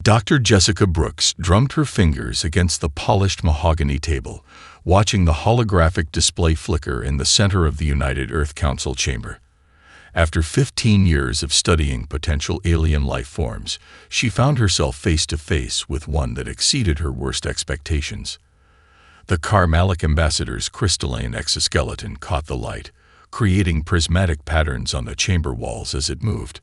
Dr. Jessica Brooks drummed her fingers against the polished mahogany table, watching the holographic display flicker in the center of the United Earth Council chamber. After 15 years of studying potential alien life forms, she found herself face to face with one that exceeded her worst expectations. The Carmalic ambassador's crystalline exoskeleton caught the light, creating prismatic patterns on the chamber walls as it moved.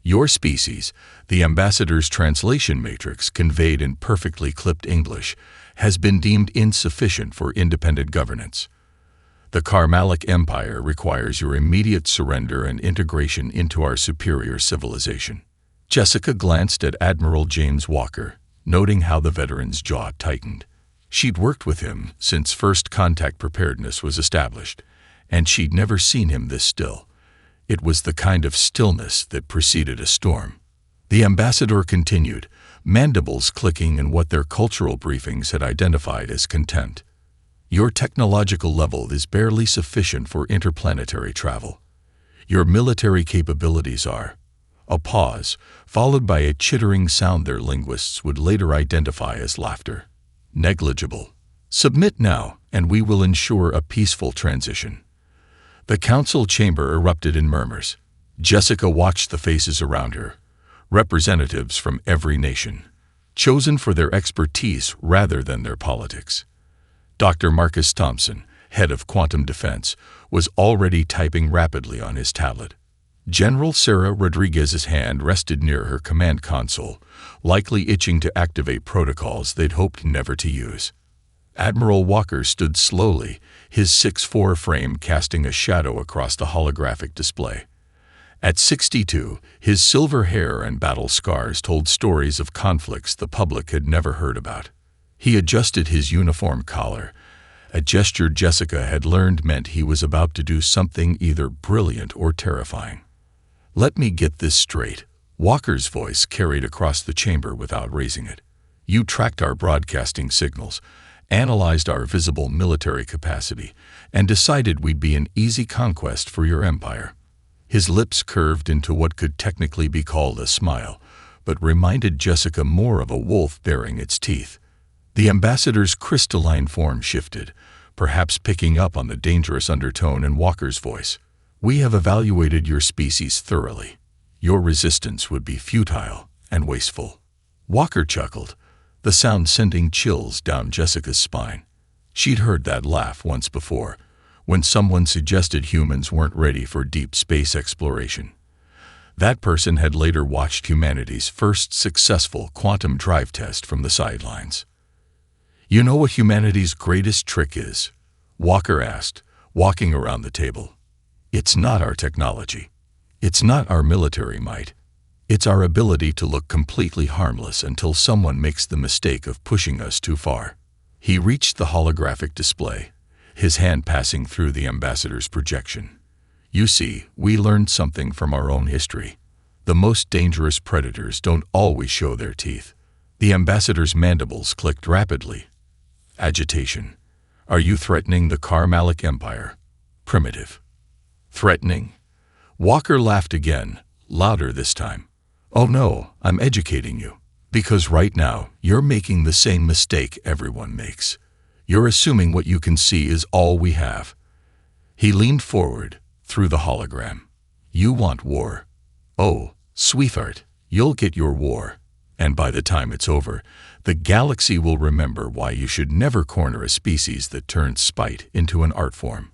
Your species, the ambassador's translation matrix conveyed in perfectly clipped English, has been deemed insufficient for independent governance. The Carmalic Empire requires your immediate surrender and integration into our superior civilization. Jessica glanced at Admiral James Walker, noting how the veteran's jaw tightened. She'd worked with him since first contact preparedness was established, and she'd never seen him this still. It was the kind of stillness that preceded a storm. The ambassador continued, mandibles clicking in what their cultural briefings had identified as contempt. Your technological level is barely sufficient for interplanetary travel. Your military capabilities are. A pause, followed by a chittering sound their linguists would later identify as laughter. Negligible. Submit now, and we will ensure a peaceful transition. The council chamber erupted in murmurs. Jessica watched the faces around her, representatives from every nation, chosen for their expertise rather than their politics. Dr. Marcus Thompson, head of quantum defense, was already typing rapidly on his tablet. General Sarah Rodriguez's hand rested near her command console, likely itching to activate protocols they'd hoped never to use. Admiral Walker stood slowly, his 6'4" frame casting a shadow across the holographic display. At 62, his silver hair and battle scars told stories of conflicts the public had never heard about. He adjusted his uniform collar, a gesture Jessica had learned meant he was about to do something either brilliant or terrifying. Let me get this straight. Walker's voice carried across the chamber without raising it. You tracked our broadcasting signals, analyzed our visible military capacity, and decided we'd be an easy conquest for your empire. His lips curved into what could technically be called a smile, but reminded Jessica more of a wolf baring its teeth. The ambassador's crystalline form shifted, perhaps picking up on the dangerous undertone in Walker's voice. We have evaluated your species thoroughly. Your resistance would be futile and wasteful. Walker chuckled, the sound sending chills down Jessica's spine. She'd heard that laugh once before, when someone suggested humans weren't ready for deep space exploration. That person had later watched humanity's first successful quantum drive test from the sidelines. You know what humanity's greatest trick is? Walker asked, walking around the table. It's not our technology. It's not our military might. It's our ability to look completely harmless until someone makes the mistake of pushing us too far. He reached the holographic display, his hand passing through the ambassador's projection. You see, we learned something from our own history. The most dangerous predators don't always show their teeth. The ambassador's mandibles clicked rapidly. Agitation. Are you threatening the Carmalic Empire? Primitive. Threatening? Walker laughed again, louder this time. Oh no, I'm educating you. Because right now, you're making the same mistake everyone makes. You're assuming what you can see is all we have. He leaned forward, through the hologram. You want war. Oh, sweetheart, you'll get your war. And by the time it's over, the galaxy will remember why you should never corner a species that turns spite into an art form.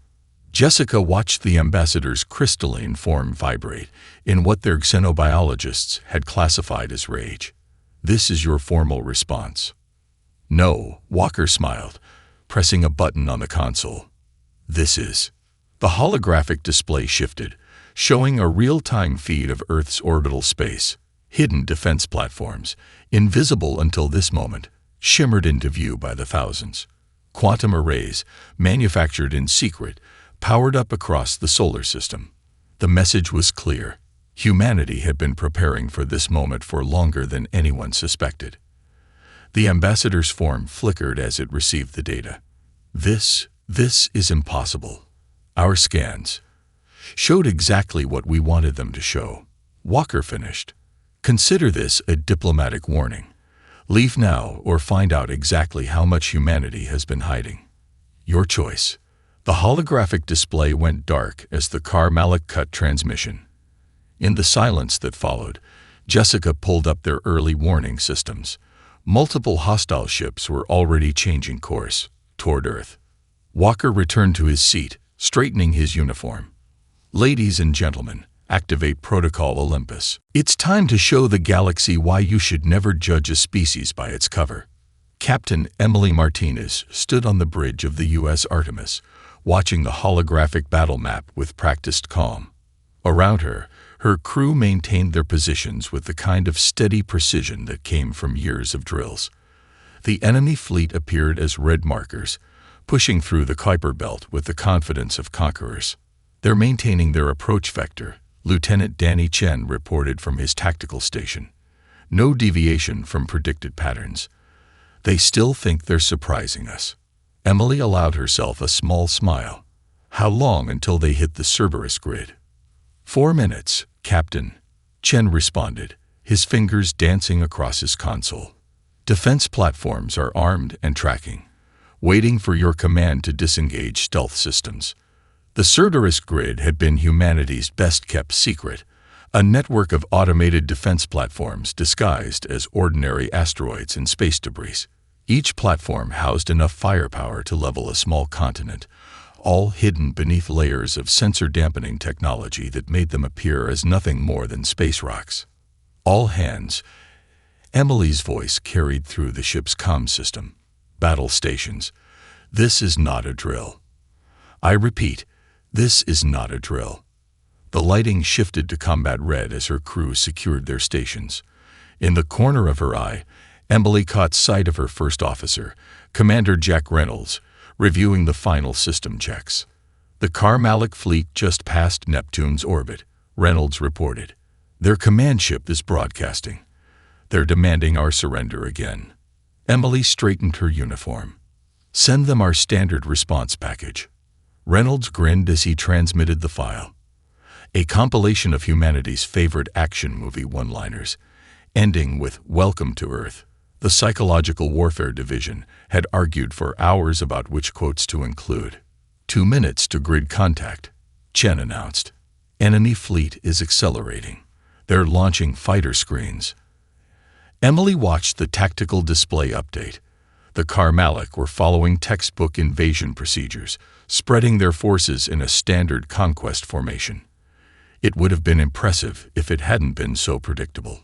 Jessica watched the ambassador's crystalline form vibrate in what their xenobiologists had classified as rage. This is your formal response. No, Walker smiled, pressing a button on the console. This is. The holographic display shifted, showing a real-time feed of Earth's orbital space. Hidden defense platforms, invisible until this moment, shimmered into view by the thousands. Quantum arrays, manufactured in secret, powered up across the solar system. The message was clear. Humanity had been preparing for this moment for longer than anyone suspected. The ambassador's form flickered as it received the data. This is impossible. Our scans showed exactly what we wanted them to show. Walker finished. Consider this a diplomatic warning. Leave now or find out exactly how much humanity has been hiding. Your choice. The holographic display went dark as the car Malik cut transmission. In the silence that followed, Jessica pulled up their early warning systems. Multiple hostile ships were already changing course toward Earth. Walker returned to his seat, straightening his uniform. Ladies and gentlemen, activate Protocol Olympus. It's time to show the galaxy why you should never judge a species by its cover. Captain Emily Martinez stood on the bridge of the U.S. Artemis, watching the holographic battle map with practiced calm. Around her, her crew maintained their positions with the kind of steady precision that came from years of drills. The enemy fleet appeared as red markers, pushing through the Kuiper Belt with the confidence of conquerors. They're maintaining their approach vector, Lieutenant Danny Chen reported from his tactical station. No deviation from predicted patterns. They still think they're surprising us. Emily allowed herself a small smile. How long until they hit the Cerberus grid? 4 minutes, Captain. Chen responded, his fingers dancing across his console. Defense platforms are armed and tracking, waiting for your command to disengage stealth systems. The Cerberus grid had been humanity's best-kept secret, a network of automated defense platforms disguised as ordinary asteroids and space debris. Each platform housed enough firepower to level a small continent, all hidden beneath layers of sensor-dampening technology that made them appear as nothing more than space rocks. All hands. Emily's voice carried through the ship's comm system. Battle stations. This is not a drill. I repeat, this is not a drill. The lighting shifted to combat red as her crew secured their stations. In the corner of her eye, Emily caught sight of her first officer, Commander Jack Reynolds, reviewing the final system checks. The Carmalic fleet just passed Neptune's orbit, Reynolds reported. Their command ship is broadcasting. They're demanding our surrender again. Emily straightened her uniform. Send them our standard response package. Reynolds grinned as he transmitted the file. A compilation of humanity's favorite action movie one-liners, ending with "Welcome to Earth." The Psychological Warfare Division had argued for hours about which quotes to include. 2 minutes to grid contact, Chen announced. Enemy fleet is accelerating. They're launching fighter screens. Emily watched the tactical display update. The Carmalic were following textbook invasion procedures, spreading their forces in a standard conquest formation. It would have been impressive if it hadn't been so predictable.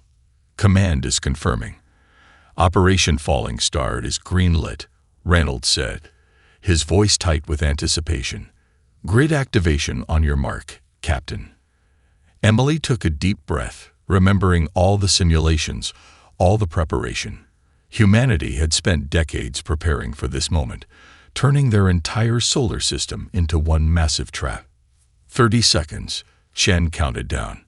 Command is confirming. Operation Falling Star is green-lit, Reynolds said, his voice tight with anticipation. Grid activation on your mark, Captain. Emily took a deep breath, remembering all the simulations, all the preparation. Humanity had spent decades preparing for this moment, turning their entire solar system into one massive trap. 30 seconds, Chen counted down.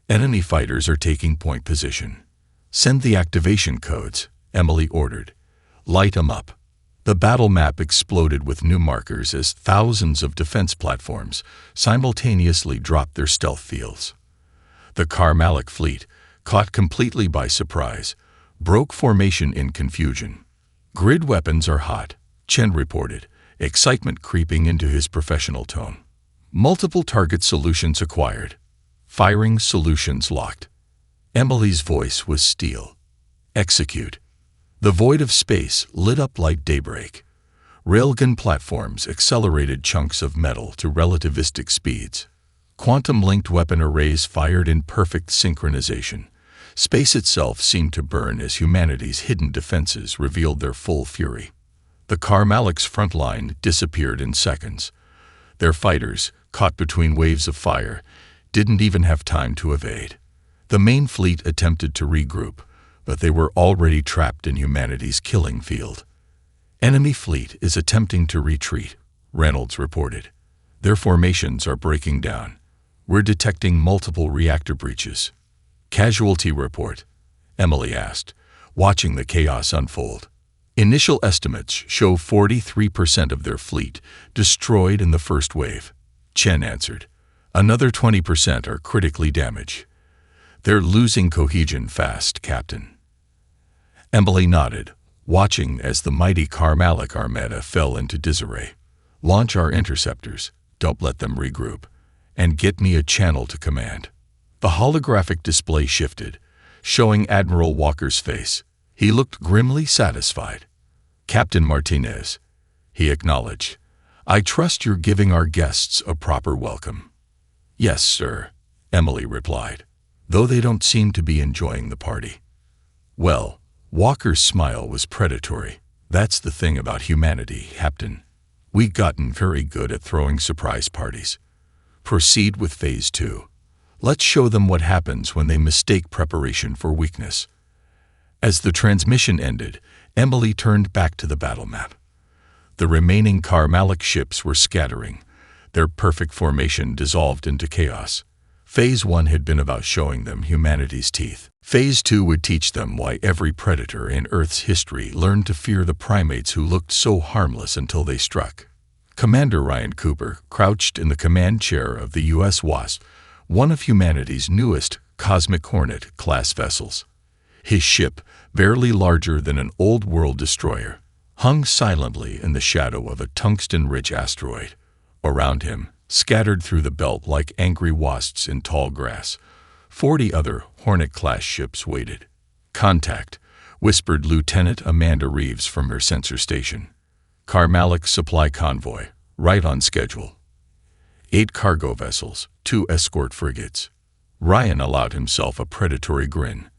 Enemy fighters are taking point position. Send the activation codes, Emily ordered. Light 'em up. The battle map exploded with new markers as thousands of defense platforms simultaneously dropped their stealth fields. The Carmalic fleet, caught completely by surprise, broke formation in confusion. Grid weapons are hot, Chen reported, excitement creeping into his professional tone. Multiple target solutions acquired. Firing solutions locked. Emily's voice was steel. Execute. The void of space lit up like daybreak. Railgun platforms accelerated chunks of metal to relativistic speeds. Quantum-linked weapon arrays fired in perfect synchronization. Space itself seemed to burn as humanity's hidden defenses revealed their full fury. The Carmalic's front line disappeared in seconds. Their fighters, caught between waves of fire, didn't even have time to evade. The main fleet attempted to regroup, but they were already trapped in humanity's killing field. Enemy fleet is attempting to retreat, Reynolds reported. Their formations are breaking down. We're detecting multiple reactor breaches. Casualty report, Emily asked, watching the chaos unfold. Initial estimates show 43% of their fleet destroyed in the first wave, Chen answered. Another 20% are critically damaged. They're losing cohesion fast, Captain. Emily nodded, watching as the mighty Karmalic Armada fell into disarray. Launch our interceptors, don't let them regroup, and get me a channel to command. The holographic display shifted, showing Admiral Walker's face. He looked grimly satisfied. Captain Martinez, he acknowledged, I trust you're giving our guests a proper welcome. Yes, sir, Emily replied, though they don't seem to be enjoying the party. Well, Walker's smile was predatory. That's the thing about humanity, Captain. We've gotten very good at throwing surprise parties. Proceed with Phase 2. Let's show them what happens when they mistake preparation for weakness. As the transmission ended, Emily turned back to the battle map. The remaining Karmalic ships were scattering. Their perfect formation dissolved into chaos. Phase 1 had been about showing them humanity's teeth. Phase 2 would teach them why every predator in Earth's history learned to fear the primates who looked so harmless until they struck. Commander Ryan Cooper crouched in the command chair of the U.S. Wasp, one of humanity's newest Cosmic Hornet-class vessels. His ship, barely larger than an old-world destroyer, hung silently in the shadow of a tungsten-rich asteroid. Around him, scattered through the belt like angry wasps in tall grass, 40 other Hornet-class ships waited. Contact, whispered Lieutenant Amanda Reeves from her sensor station. Karmalic supply convoy, right on schedule. 8 cargo vessels, 2 escort frigates. Ryan allowed himself a predatory grin.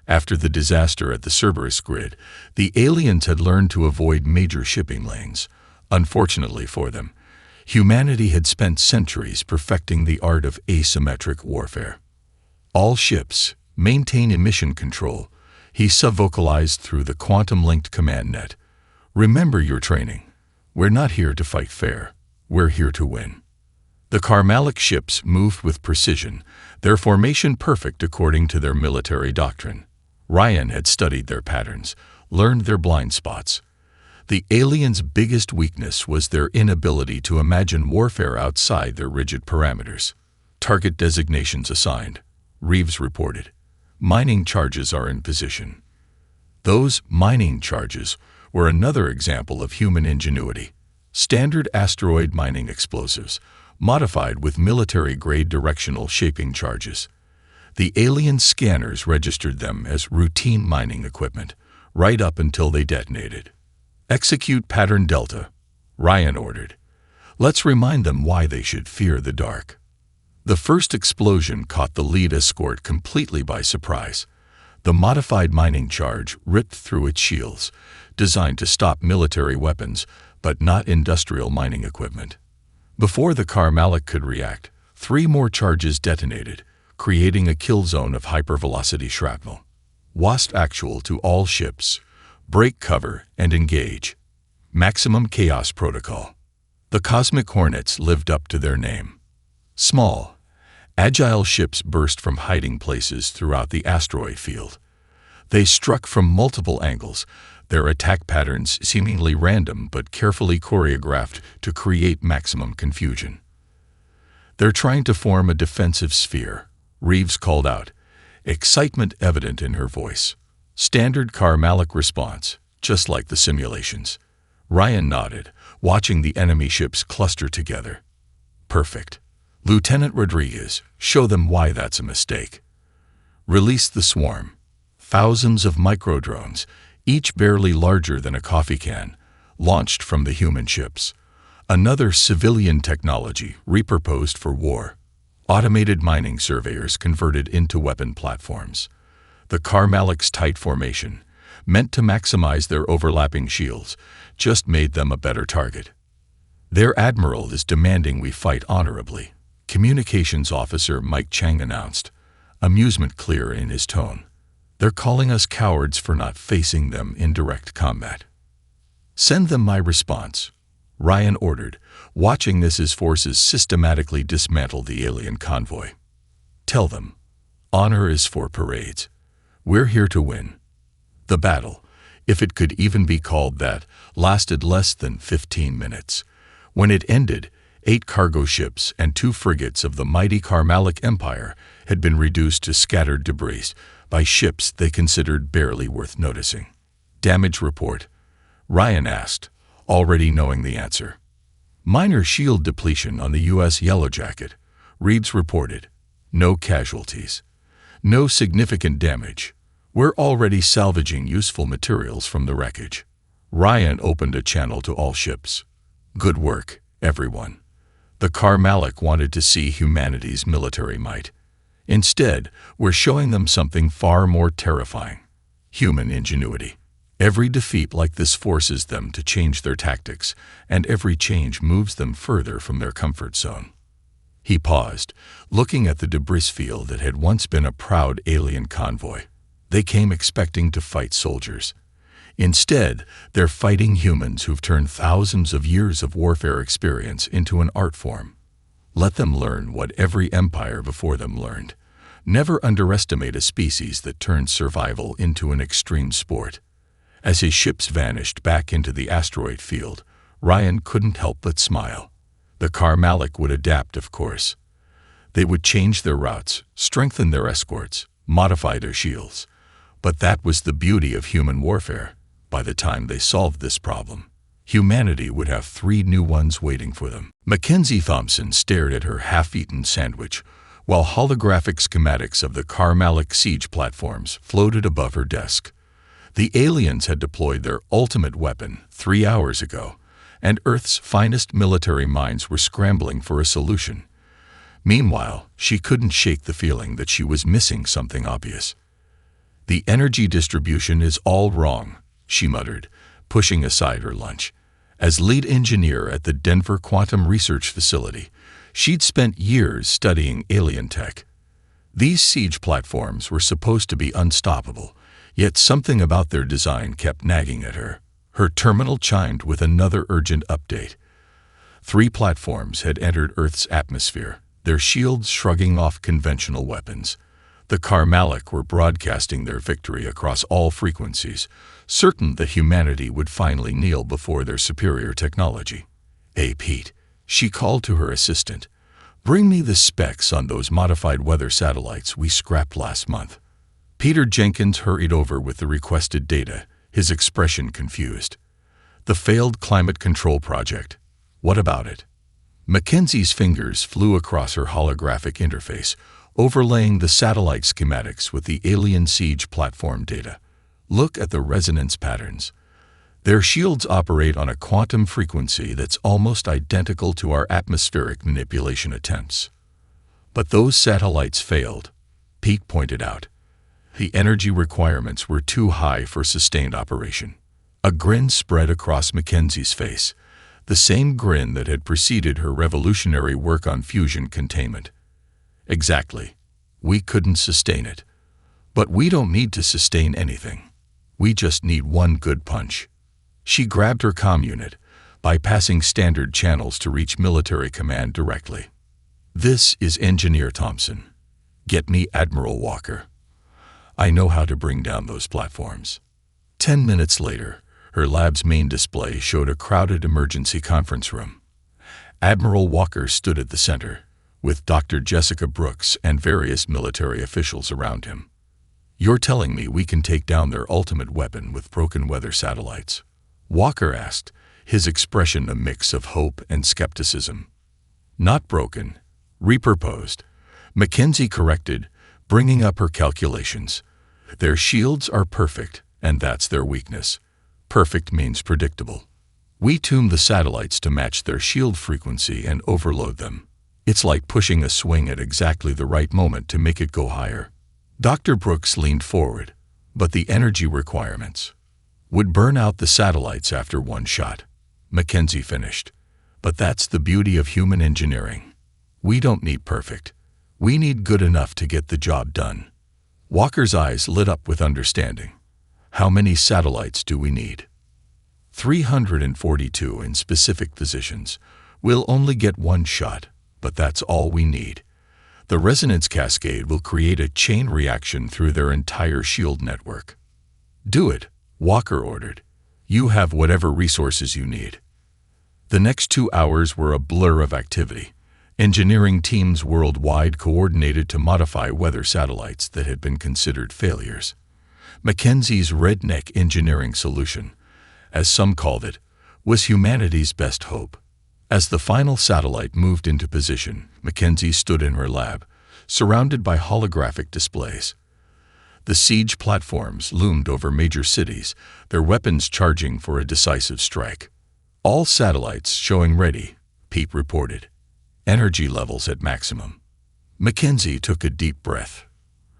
After the disaster at the Cerberus grid, the aliens had learned to avoid major shipping lanes. Unfortunately for them, humanity had spent centuries perfecting the art of asymmetric warfare. All ships, maintain emission control, he subvocalized through the quantum-linked command net. Remember your training. We're not here to fight fair. We're here to win. The Karmalic ships moved with precision, their formation perfect according to their military doctrine. Ryan had studied their patterns, learned their blind spots. The aliens' biggest weakness was their inability to imagine warfare outside their rigid parameters. Target designations assigned, Reeves reported. Mining charges are in position. Those mining charges were another example of human ingenuity. Standard asteroid mining explosives, modified with military-grade directional shaping charges. The alien scanners registered them as routine mining equipment, right up until they detonated. Execute Pattern Delta, Ryan ordered. Let's remind them why they should fear the dark. The first explosion caught the lead escort completely by surprise. The modified mining charge ripped through its shields, designed to stop military weapons, but not industrial mining equipment. Before the Karmalic could react, 3 more charges detonated, creating a kill zone of hypervelocity shrapnel. WASP actual to all ships. Break cover and engage. Maximum Chaos Protocol. The Cosmic Hornets lived up to their name. Small, agile ships burst from hiding places throughout the asteroid field. They struck from multiple angles, their attack patterns seemingly random but carefully choreographed to create maximum confusion. They're trying to form a defensive sphere, Reeves called out, excitement evident in her voice. Standard Karmalic response, just like the simulations. Ryan nodded, watching the enemy ships cluster together. Perfect. Lieutenant Rodriguez, show them why that's a mistake. Release the swarm. Thousands of microdrones, each barely larger than a coffee can, launched from the human ships. Another civilian technology repurposed for war. Automated mining surveyors converted into weapon platforms. The Karmalic's tight formation, meant to maximize their overlapping shields, just made them a better target. Their admiral is demanding we fight honorably, Communications Officer Mike Chang announced, amusement clear in his tone. They're calling us cowards for not facing them in direct combat. Send them my response, Ryan ordered, watching as his forces systematically dismantle the alien convoy. Tell them, honor is for parades. We're here to win. The battle, if it could even be called that, lasted less than 15 minutes. When it ended, 8 cargo ships and 2 frigates of the mighty Carmalic Empire had been reduced to scattered debris by ships they considered barely worth noticing. Damage report, Ryan asked, already knowing the answer. Minor shield depletion on the U.S. Yellowjacket, Reeves reported. No casualties. No significant damage. We're already salvaging useful materials from the wreckage. Ryan opened a channel to all ships. Good work, everyone. The Carmalic wanted to see humanity's military might. Instead, we're showing them something far more terrifying. Human ingenuity. Every defeat like this forces them to change their tactics, and every change moves them further from their comfort zone. He paused, looking at the debris field that had once been a proud alien convoy. They came expecting to fight soldiers. Instead, they're fighting humans who've turned thousands of years of warfare experience into an art form. Let them learn what every empire before them learned. Never underestimate a species that turns survival into an extreme sport. As his ships vanished back into the asteroid field, Ryan couldn't help but smile. The Carmalic would adapt, of course. They would change their routes, strengthen their escorts, modify their shields. But that was the beauty of human warfare. By the time they solved this problem, humanity would have 3 new ones waiting for them. Mackenzie Thompson stared at her half-eaten sandwich, while holographic schematics of the Carmalic siege platforms floated above her desk. The aliens had deployed their ultimate weapon 3 hours ago, and Earth's finest military minds were scrambling for a solution. Meanwhile, she couldn't shake the feeling that she was missing something obvious. The energy distribution is all wrong, she muttered, pushing aside her lunch. As lead engineer at the Denver Quantum Research Facility, she'd spent years studying alien tech. These siege platforms were supposed to be unstoppable, yet something about their design kept nagging at her. Her terminal chimed with another urgent update. 3 platforms had entered Earth's atmosphere, their shields shrugging off conventional weapons. The Carmalic were broadcasting their victory across all frequencies, certain that humanity would finally kneel before their superior technology. "Hey, Pete," she called to her assistant. "Bring me the specs on those modified weather satellites we scrapped last month." Peter Jenkins hurried over with the requested data, his expression confused. "The failed climate control project. What about it?" Mackenzie's fingers flew across her holographic interface, overlaying the satellite schematics with the alien siege platform data. "Look at the resonance patterns. Their shields operate on a quantum frequency that's almost identical to our atmospheric manipulation attempts." "But those satellites failed," Pete pointed out. "The energy requirements were too high for sustained operation." A grin spread across Mackenzie's face, the same grin that had preceded her revolutionary work on fusion containment. "Exactly. We couldn't sustain it. But we don't need to sustain anything. We just need one good punch." She grabbed her comm unit, bypassing standard channels to reach military command directly. "This is Engineer Thompson. Get me Admiral Walker. I know how to bring down those platforms." 10 minutes later, her lab's main display showed a crowded emergency conference room. Admiral Walker stood at the center, with Dr. Jessica Brooks and various military officials around him. "You're telling me we can take down their ultimate weapon with broken weather satellites?" Walker asked, his expression a mix of hope and skepticism. "Not broken. Repurposed," Mackenzie corrected, bringing up her calculations. "Their shields are perfect, and that's their weakness. Perfect means predictable. We tune the satellites to match their shield frequency and overload them. It's like pushing a swing at exactly the right moment to make it go higher." Dr. Brooks leaned forward. "But the energy requirements would burn out the satellites after one shot," Mackenzie finished. "But that's the beauty of human engineering. We don't need perfect. We need good enough to get the job done." Walker's eyes lit up with understanding. "How many satellites do we need?" 342 in specific positions. We'll only get one shot, but that's all we need. The resonance cascade will create a chain reaction through their entire shield network." "Do it," Walker ordered. "You have whatever resources you need." The next 2 hours were a blur of activity. Engineering teams worldwide coordinated to modify weather satellites that had been considered failures. Mackenzie's redneck engineering solution, as some called it, was humanity's best hope. As the final satellite moved into position, Mackenzie stood in her lab, surrounded by holographic displays. The siege platforms loomed over major cities, their weapons charging for a decisive strike. All satellites showing ready, Pete reported. Energy levels at maximum. Mackenzie took a deep breath.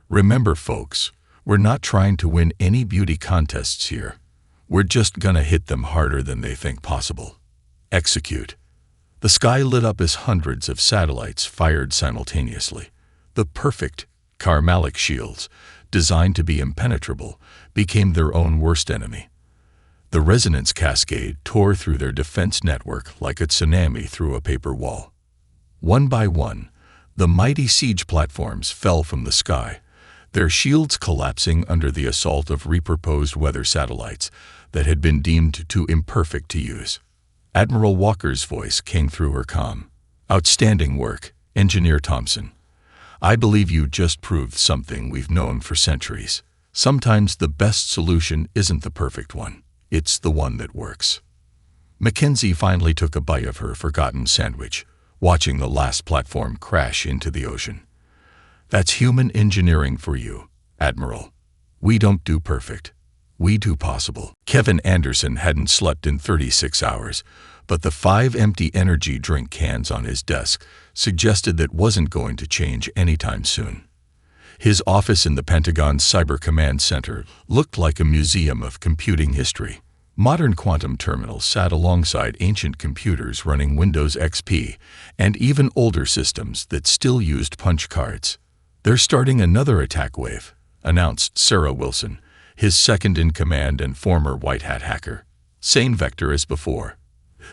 Remember, folks, we're not trying to win any beauty contests here. We're just gonna hit them harder than they think possible. Execute. The sky lit up as hundreds of satellites fired simultaneously. The perfect Karmalic shields, designed to be impenetrable, became their own worst enemy. The resonance cascade tore through their defense network like a tsunami through a paper wall. One by one, the mighty siege platforms fell from the sky, their shields collapsing under the assault of repurposed weather satellites that had been deemed too imperfect to use. Admiral Walker's voice came through her comm. "Outstanding work, Engineer Thompson. I believe you just proved something we've known for centuries. Sometimes the best solution isn't the perfect one. It's the one that works." Mackenzie finally took a bite of her forgotten sandwich, watching the last platform crash into the ocean. "That's human engineering for you, Admiral. We don't do perfect. We do possible." Kevin Anderson hadn't slept in 36 hours, but the 5 empty energy drink cans on his desk suggested that wasn't going to change anytime soon. His office in the Pentagon's Cyber Command Center looked like a museum of computing history. Modern quantum terminals sat alongside ancient computers running Windows XP and even older systems that still used punch cards. "They're starting another attack wave," announced Sarah Wilson, his second-in-command and former White Hat hacker. "Same vector as before.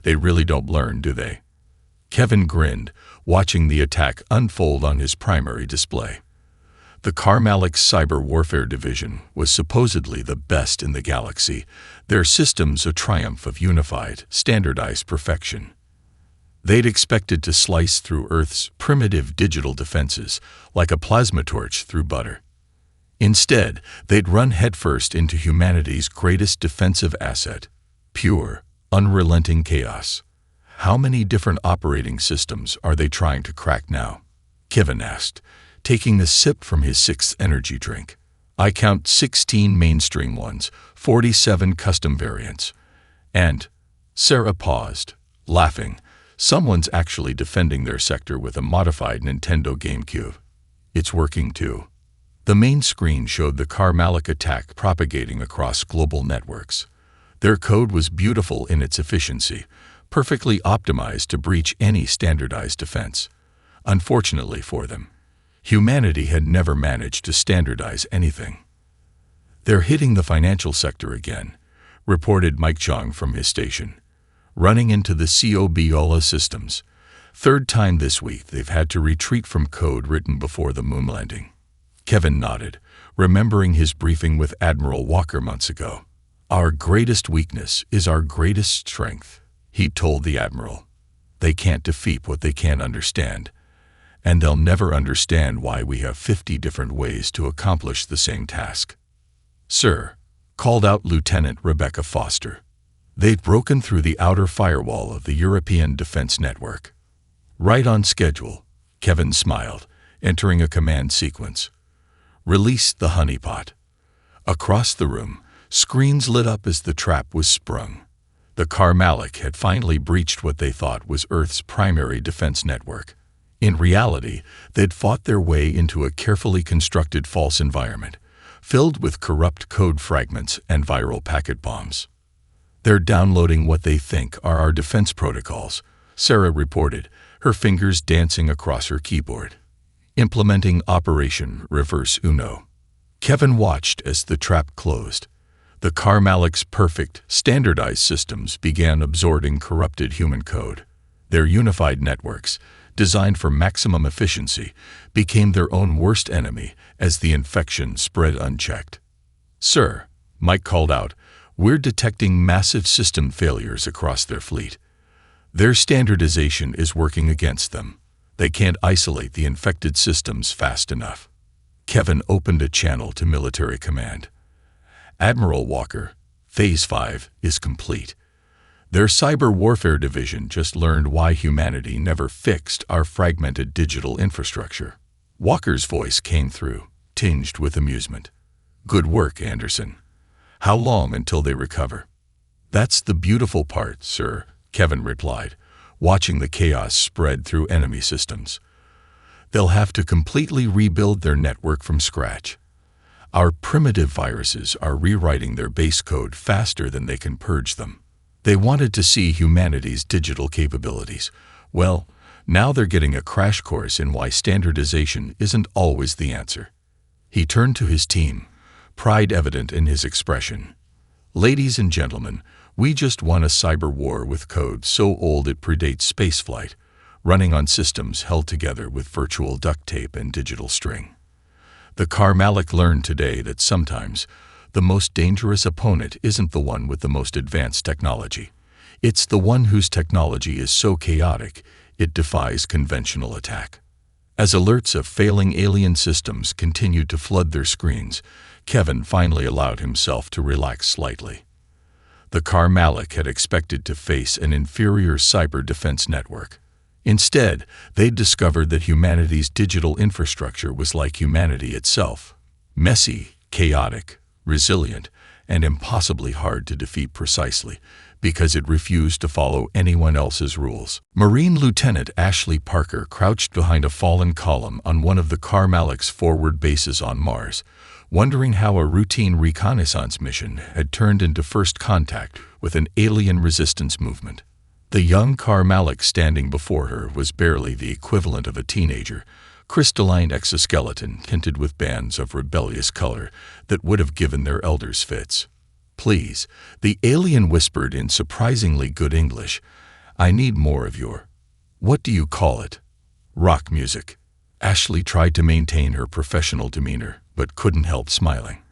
They really don't learn, do they?" Kevin grinned, watching the attack unfold on his primary display. The Karmalic Cyber Warfare Division was supposedly the best in the galaxy, their systems a triumph of unified, standardized perfection. They'd expected to slice through Earth's primitive digital defenses like a plasma torch through butter. Instead, they'd run headfirst into humanity's greatest defensive asset, pure, unrelenting chaos. "How many different operating systems are they trying to crack now?" Kevin asked, taking a sip from his 6th energy drink. "I count 16 mainstream ones, 47 custom variants. And," Sarah paused, laughing, "someone's actually defending their sector with a modified Nintendo GameCube. It's working too." The main screen showed the Karmalic attack propagating across global networks. Their code was beautiful in its efficiency, perfectly optimized to breach any standardized defense. Unfortunately for them, humanity had never managed to standardize anything. "They're hitting the financial sector again," reported Mike Chong from his station. "Running into the Cobiola systems. 3rd time this week they've had to retreat from code written before the moon landing." Kevin nodded, remembering his briefing with Admiral Walker months ago. "Our greatest weakness is our greatest strength," he told the Admiral. "They can't defeat what they can't understand, and they'll never understand why we have 50 different ways to accomplish the same task." "Sir," called out Lieutenant Rebecca Foster. They'd broken through the outer firewall of the European Defense Network. "Right on schedule," Kevin smiled, entering a command sequence. "Release the honeypot." Across the room, screens lit up as the trap was sprung. The Karmalic had finally breached what they thought was Earth's primary defense network. In reality, they'd fought their way into a carefully constructed false environment, filled with corrupt code fragments and viral packet bombs. "They're downloading what they think are our defense protocols," Sarah reported, her fingers dancing across her keyboard. "Implementing Operation Reverse Uno." Kevin watched as the trap closed. The Karmalic's perfect, standardized systems began absorbing corrupted human code. Their unified networks, designed for maximum efficiency, became their own worst enemy as the infection spread unchecked. "Sir," Mike called out, "we're detecting massive system failures across their fleet. Their standardization is working against them. They can't isolate the infected systems fast enough. Kevin opened a channel to military command. Admiral Walker, Phase 5 is complete. Their cyber warfare division just learned why humanity never fixed our fragmented digital infrastructure. Walker's voice came through, tinged with amusement. Good work, Anderson. How long until they recover? That's the beautiful part, sir, Kevin replied, watching the chaos spread through enemy systems. They'll have to completely rebuild their network from scratch. Our primitive viruses are rewriting their base code faster than they can purge them. They wanted to see humanity's digital capabilities. Well, now they're getting a crash course in why standardization isn't always the answer. He turned to his team, pride evident in his expression. Ladies and gentlemen, we just won a cyber war with code so old it predates spaceflight, running on systems held together with virtual duct tape and digital string. The Karmalik learned today that sometimes the most dangerous opponent isn't the one with the most advanced technology. It's the one whose technology is so chaotic it defies conventional attack. As alerts of failing alien systems continued to flood their screens, Kevin finally allowed himself to relax slightly. The Karmalik had expected to face an inferior cyber defense network. Instead, they'd discovered that humanity's digital infrastructure was like humanity itself: messy, chaotic, resilient, and impossibly hard to defeat precisely because it refused to follow anyone else's rules. Marine Lieutenant Ashley Parker crouched behind a fallen column on one of the Karmalik's forward bases on Mars, wondering how a routine reconnaissance mission had turned into first contact with an alien resistance movement. The young Karmalik standing before her was barely the equivalent of a teenager, crystalline exoskeleton tinted with bands of rebellious color that would have given their elders fits. Please, the alien whispered in surprisingly good English, I need more of your, what do you call it? Rock music. Ashley tried to maintain her professional demeanor, but couldn't help smiling.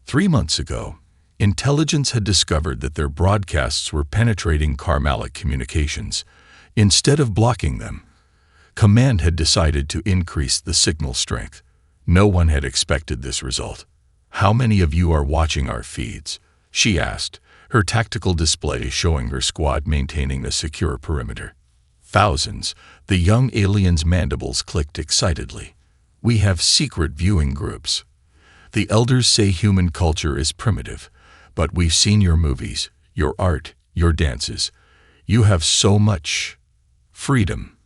3 months ago, intelligence had discovered that their broadcasts were penetrating Karmalik communications. Instead of blocking them, Command had decided to increase the signal strength. No one had expected this result. How many of you are watching our feeds? She asked, her tactical display showing her squad maintaining a secure perimeter. Thousands. The young alien's mandibles clicked excitedly. We have secret viewing groups. The elders say human culture is primitive, but we've seen your movies, your art, your dances. You have so much freedom.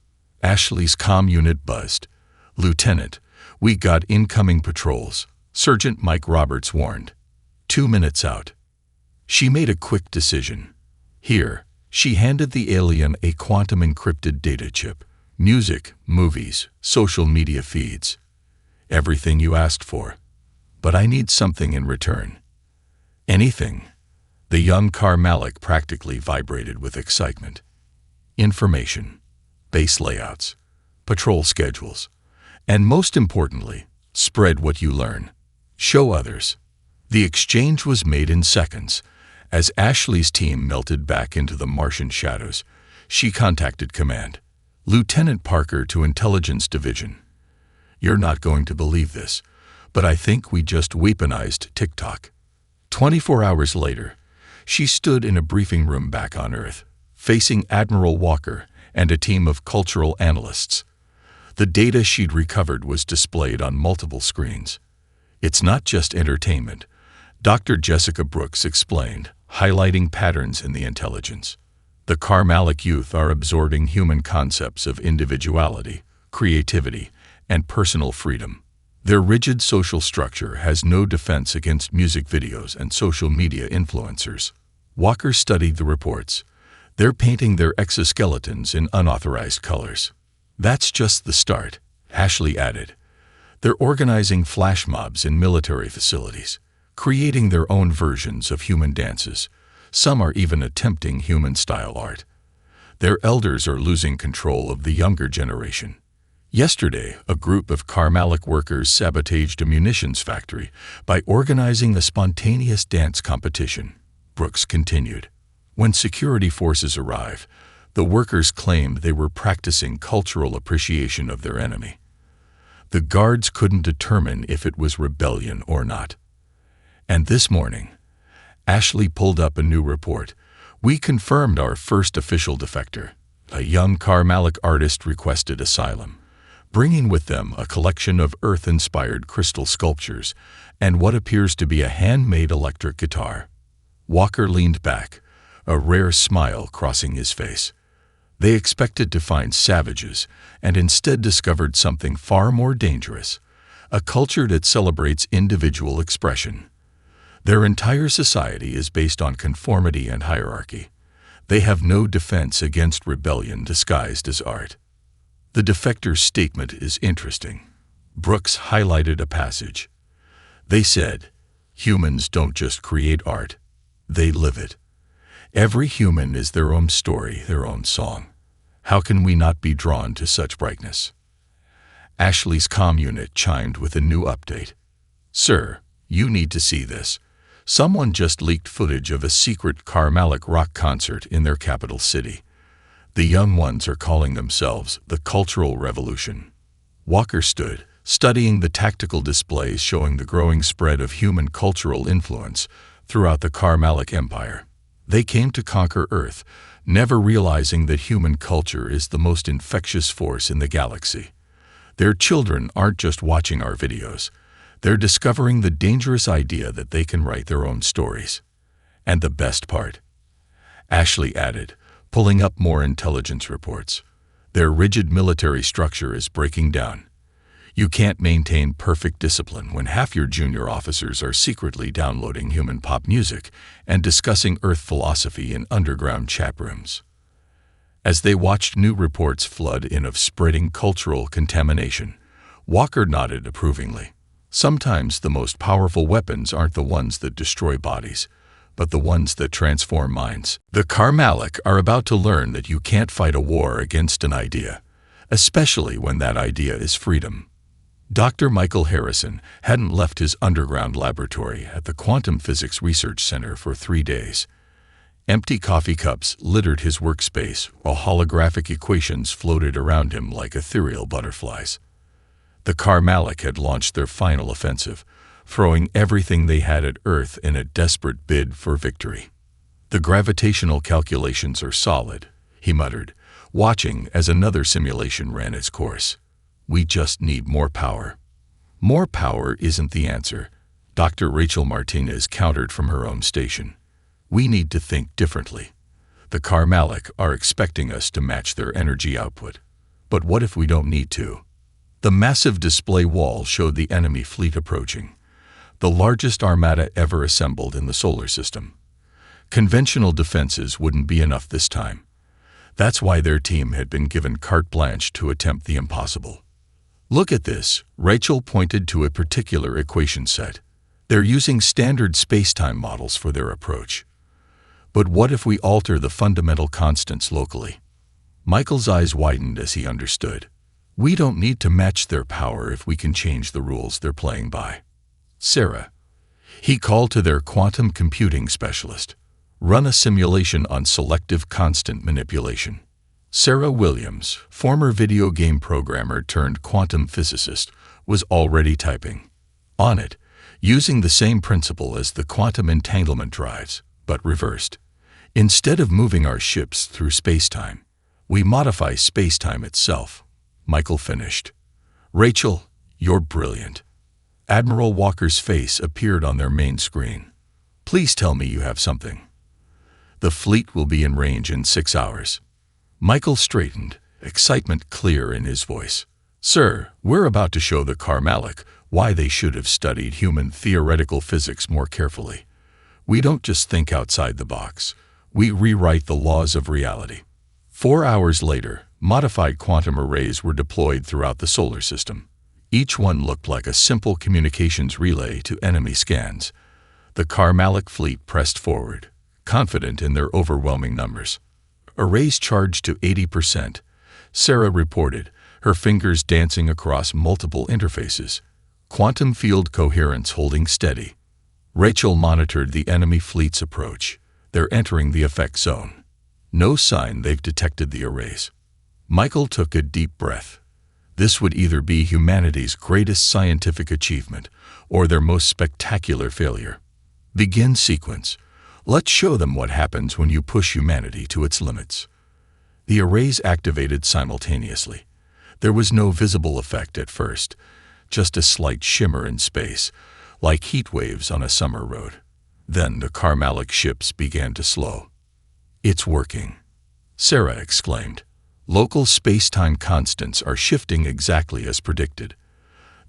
Ashley's comm unit buzzed. Lieutenant, we got incoming patrols, Sergeant Mike Roberts warned. 2 minutes out. She made a quick decision. Here, she handed the alien a quantum-encrypted data chip. Music, movies, social media feeds. Everything you asked for. But I need something in return. Anything. The young Karmalik practically vibrated with excitement. Information, base layouts, patrol schedules, and most importantly, spread what you learn. Show others. The exchange was made in seconds. As Ashley's team melted back into the Martian shadows, she contacted Command. Lieutenant Parker to Intelligence Division. You're not going to believe this, but I think we just weaponized TikTok. 24 hours later, she stood in a briefing room back on Earth, facing Admiral Walker and a team of cultural analysts. The data she'd recovered was displayed on multiple screens. It's not just entertainment, Dr. Jessica Brooks explained, highlighting patterns in the intelligence. The Karmalik youth are absorbing human concepts of individuality, creativity, and personal freedom. Their rigid social structure has no defense against music videos and social media influencers. Walker studied the reports. They're painting their exoskeletons in unauthorized colors. That's just the start, Ashley added. They're organizing flash mobs in military facilities, creating their own versions of human dances. Some are even attempting human-style art. Their elders are losing control of the younger generation. Yesterday, a group of Karmalik workers sabotaged a munitions factory by organizing a spontaneous dance competition, Brooks continued. When security forces arrive, The workers claimed they were practicing cultural appreciation of their enemy. The guards couldn't determine if it was rebellion or not. And this morning, Ashley pulled up a new report. We confirmed our first official defector. A young Karmalic artist requested asylum, bringing with them a collection of Earth-inspired crystal sculptures and what appears to be a handmade electric guitar. Walker leaned back, a rare smile crossing his face. They expected to find savages and instead discovered something far more dangerous, a culture that celebrates individual expression. Their entire society is based on conformity and hierarchy. They have no defense against rebellion disguised as art. The defector's statement is interesting. Brooks highlighted a passage. They said, "Humans don't just create art, they live it. Every human is their own story, their own song. How can we not be drawn to such brightness?" Ashley's comm unit chimed with a new update. "Sir, you need to see this. Someone just leaked footage of a secret Karmalic rock concert in their capital city. The young ones are calling themselves the Cultural Revolution." Walker stood, studying the tactical displays showing the growing spread of human cultural influence throughout the Karmalic Empire. They came to conquer Earth, never realizing that human culture is the most infectious force in the galaxy. Their children aren't just watching our videos. They're discovering the dangerous idea that they can write their own stories. And the best part, Ashley added, pulling up more intelligence reports. Their rigid military structure is breaking down. You can't maintain perfect discipline when half your junior officers are secretly downloading human pop music and discussing Earth philosophy in underground chat rooms. As they watched new reports flood in of spreading cultural contamination, Walker nodded approvingly. Sometimes the most powerful weapons aren't the ones that destroy bodies, but the ones that transform minds. The Karmalic are about to learn that you can't fight a war against an idea, especially when that idea is freedom. Dr. Michael Harrison hadn't left his underground laboratory at the Quantum Physics Research Center for 3 days. Empty coffee cups littered his workspace while holographic equations floated around him like ethereal butterflies. The Karmalic had launched their final offensive, throwing everything they had at Earth in a desperate bid for victory. "The gravitational calculations are solid," he muttered, watching as another simulation ran its course. "We just need more power." "More power isn't the answer," Dr. Rachel Martinez countered from her own station. "We need to think differently. The Karmalic are expecting us to match their energy output. But what if we don't need to?" The massive display wall showed the enemy fleet approaching, the largest armada ever assembled in the solar system. Conventional defenses wouldn't be enough this time. That's why their team had been given carte blanche to attempt the impossible. "Look at this," Rachel pointed to a particular equation set. "They're using standard space-time models for their approach. But what if we alter the fundamental constants locally?" Michael's eyes widened as he understood. "We don't need to match their power if we can change the rules they're playing by." "Sarah," he called to their quantum computing specialist, "run a simulation on selective constant manipulation." Sarah Williams, former video game programmer turned quantum physicist, was already typing. On it, using the same principle as the quantum entanglement drives, but reversed. "Instead of moving our ships through space-time, we modify space-time itself," Michael finished. "Rachel, you're brilliant." Admiral Walker's face appeared on their main screen. "Please tell me you have something." "The fleet will be in range in 6 hours." Michael straightened, excitement clear in his voice. "Sir, we're about to show the Karmalic why they should have studied human theoretical physics more carefully. We don't just think outside the box. We rewrite the laws of reality." 4 hours later, modified quantum arrays were deployed throughout the solar system. Each one looked like a simple communications relay to enemy scans. The Karmalic fleet pressed forward, confident in their overwhelming numbers. Arrays charged to 80%, Sarah reported, her fingers dancing across multiple interfaces. Quantum field coherence holding steady. Rachel monitored the enemy fleet's approach. "They're entering the effect zone." No sign they've detected the arrays. Michael took a deep breath. This would either be humanity's greatest scientific achievement or their most spectacular failure. Begin sequence. Let's show them what happens when you push humanity to its limits. The arrays activated simultaneously. There was no visible effect at first, just a slight shimmer in space, like heat waves on a summer road. Then the Carmalic ships began to slow. "It's working," Sarah exclaimed. "Local space-time constants are shifting exactly as predicted.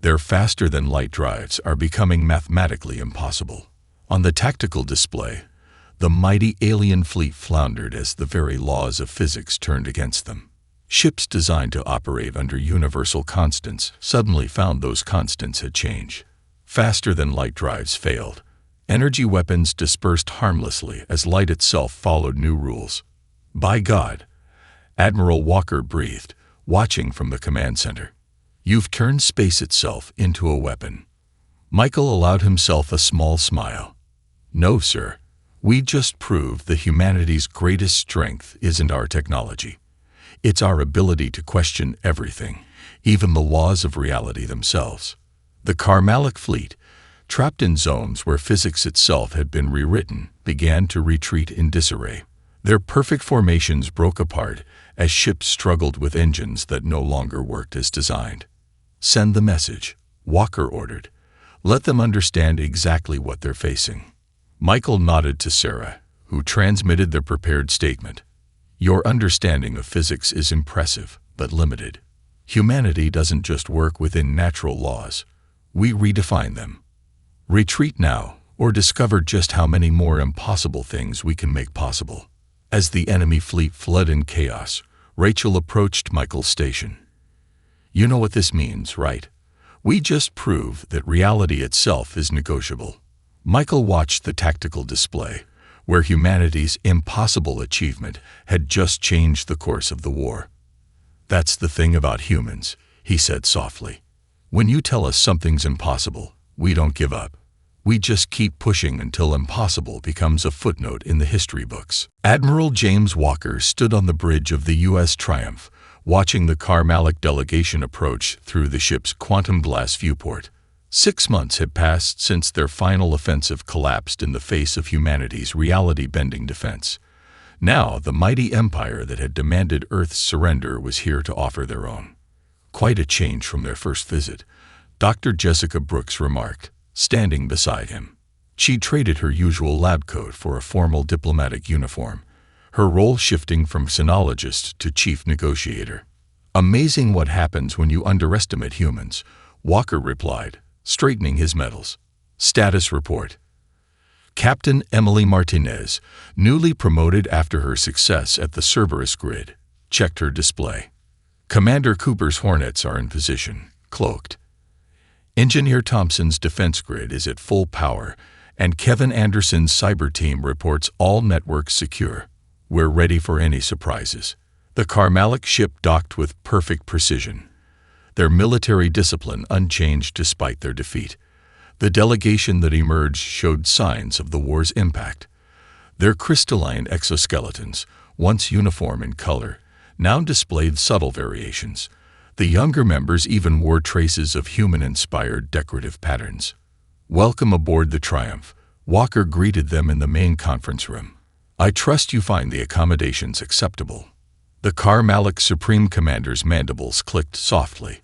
Their faster-than-light drives are becoming mathematically impossible." On the tactical display, the mighty alien fleet floundered as the very laws of physics turned against them. Ships designed to operate under universal constants suddenly found those constants had changed. Faster-than-light drives failed. Energy weapons dispersed harmlessly as light itself followed new rules. "By God," Admiral Walker breathed, watching from the command center. "You've turned space itself into a weapon." Michael allowed himself a small smile. "No, sir. We just proved that humanity's greatest strength isn't our technology. It's our ability to question everything, even the laws of reality themselves." The Carmalic fleet, trapped in zones where physics itself had been rewritten, began to retreat in disarray. Their perfect formations broke apart as ships struggled with engines that no longer worked as designed. "Send the message," Walker ordered. "Let them understand exactly what they're facing." Michael nodded to Sarah, who transmitted the prepared statement. "Your understanding of physics is impressive, but limited. Humanity doesn't just work within natural laws. We redefine them. Retreat now, or discover just how many more impossible things we can make possible." As the enemy fleet fled in chaos, Rachel approached Michael's station. "You know what this means, right? We just proved that reality itself is negotiable." Michael watched the tactical display, where humanity's impossible achievement had just changed the course of the war. "That's the thing about humans," he said softly. "When you tell us something's impossible, we don't give up. We just keep pushing until impossible becomes a footnote in the history books." Admiral James Walker stood on the bridge of the U.S. Triumph, watching the Carmalic delegation approach through the ship's quantum glass viewport. 6 months had passed since their final offensive collapsed in the face of humanity's reality-bending defense. Now, the mighty empire that had demanded Earth's surrender was here to offer their own. "Quite a change from their first visit," Dr. Jessica Brooks remarked, standing beside him. She traded her usual lab coat for a formal diplomatic uniform, her role shifting from sinologist to chief negotiator. "Amazing what happens when you underestimate humans," Walker replied, straightening his medals. Status report. Captain Emily Martinez, newly promoted after her success at the Cerberus grid, checked her display. Commander Cooper's Hornets are in position, cloaked. Engineer Thompson's defense grid is at full power, and Kevin Anderson's cyber team reports all networks secure. We're ready for any surprises. The Carmalic ship docked with perfect precision, their military discipline unchanged despite their defeat. The delegation that emerged showed signs of the war's impact. Their crystalline exoskeletons, once uniform in color, now displayed subtle variations. The younger members even wore traces of human-inspired decorative patterns. "Welcome aboard the Triumph," Walker greeted them in the main conference room. "I trust you find the accommodations acceptable." The Carmalic Supreme Commander's mandibles clicked softly.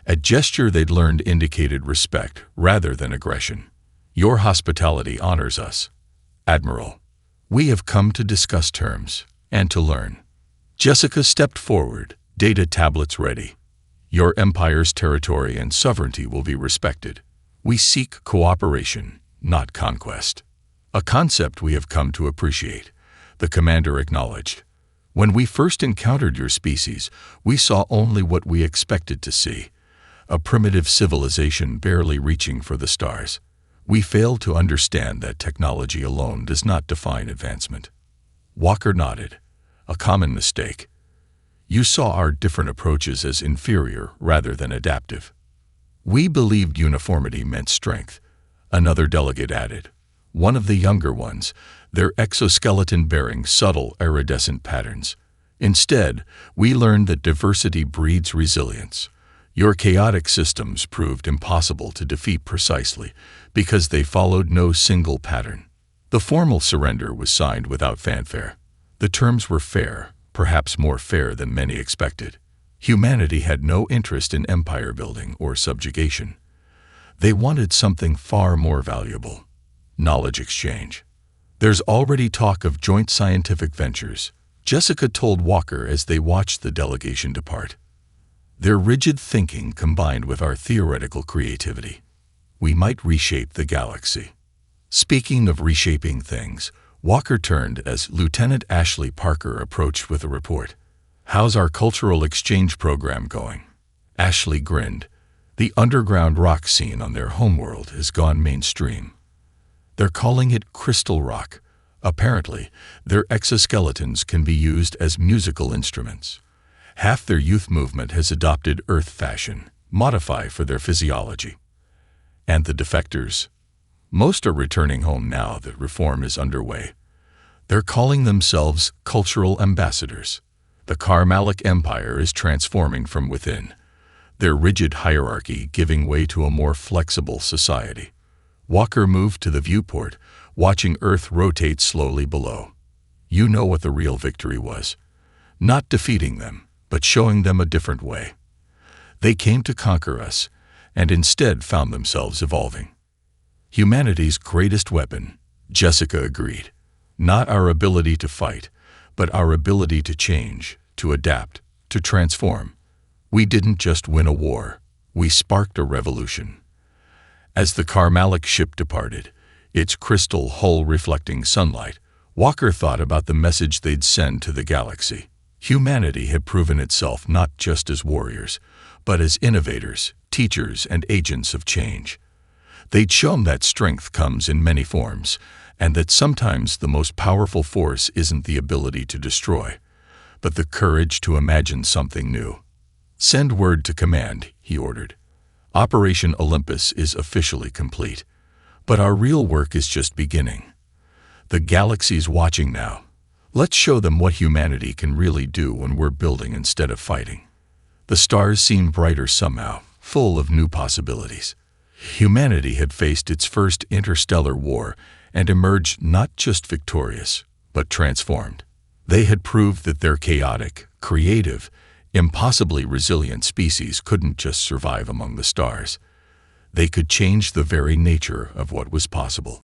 A gesture they'd learned indicated respect rather than aggression. "Your hospitality honors us, Admiral. We have come to discuss terms and to learn." Jessica stepped forward, data tablets ready. "Your empire's territory and sovereignty will be respected. We seek cooperation, not conquest." "A concept we have come to appreciate," the commander acknowledged. "When we first encountered your species, we saw only what we expected to see, a primitive civilization barely reaching for the stars. We failed to understand that technology alone does not define advancement." Walker nodded. "A common mistake. You saw our different approaches as inferior rather than adaptive." "We believed uniformity meant strength," another delegate added. One of the younger ones, their exoskeleton bearing subtle iridescent patterns. Instead, we learned that diversity breeds resilience. Your chaotic systems proved impossible to defeat precisely because they followed no single pattern. The formal surrender was signed without fanfare. The terms were fair, perhaps more fair than many expected. Humanity had no interest in empire building or subjugation. They wanted something far more valuable: knowledge exchange. There's already talk of joint scientific ventures, Jessica told Walker as they watched the delegation depart. Their rigid thinking combined with our theoretical creativity. We might reshape the galaxy. Speaking of reshaping things, Walker turned as Lieutenant Ashley Parker approached with a report. "How's our cultural exchange program going?" Ashley grinned. "The underground rock scene on their homeworld has gone mainstream. They're calling it crystal rock. Apparently, their exoskeletons can be used as musical instruments. Half their youth movement has adopted Earth fashion, modify for their physiology. And the defectors? Most are returning home now that reform is underway. They're calling themselves cultural ambassadors. The Karmalic Empire is transforming from within, their rigid hierarchy giving way to a more flexible society." Walker moved to the viewport, watching Earth rotate slowly below. "You know what the real victory was. Not defeating them, but showing them a different way. They came to conquer us, and instead found themselves evolving." "Humanity's greatest weapon," Jessica agreed. "Not our ability to fight, but our ability to change, to adapt, to transform. We didn't just win a war, we sparked a revolution." As the Karmalic ship departed, its crystal hull reflecting sunlight, Walker thought about the message they'd send to the galaxy. Humanity had proven itself not just as warriors, but as innovators, teachers, and agents of change. They'd shown that strength comes in many forms, and that sometimes the most powerful force isn't the ability to destroy, but the courage to imagine something new. "Send word to command," he ordered. "Operation Olympus is officially complete, but our real work is just beginning. The galaxy's watching now. Let's show them what humanity can really do when we're building instead of fighting." The stars seemed brighter somehow, full of new possibilities. Humanity had faced its first interstellar war and emerged not just victorious, but transformed. They had proved that their chaotic, creative, impossibly resilient species couldn't just survive among the stars. They could change the very nature of what was possible.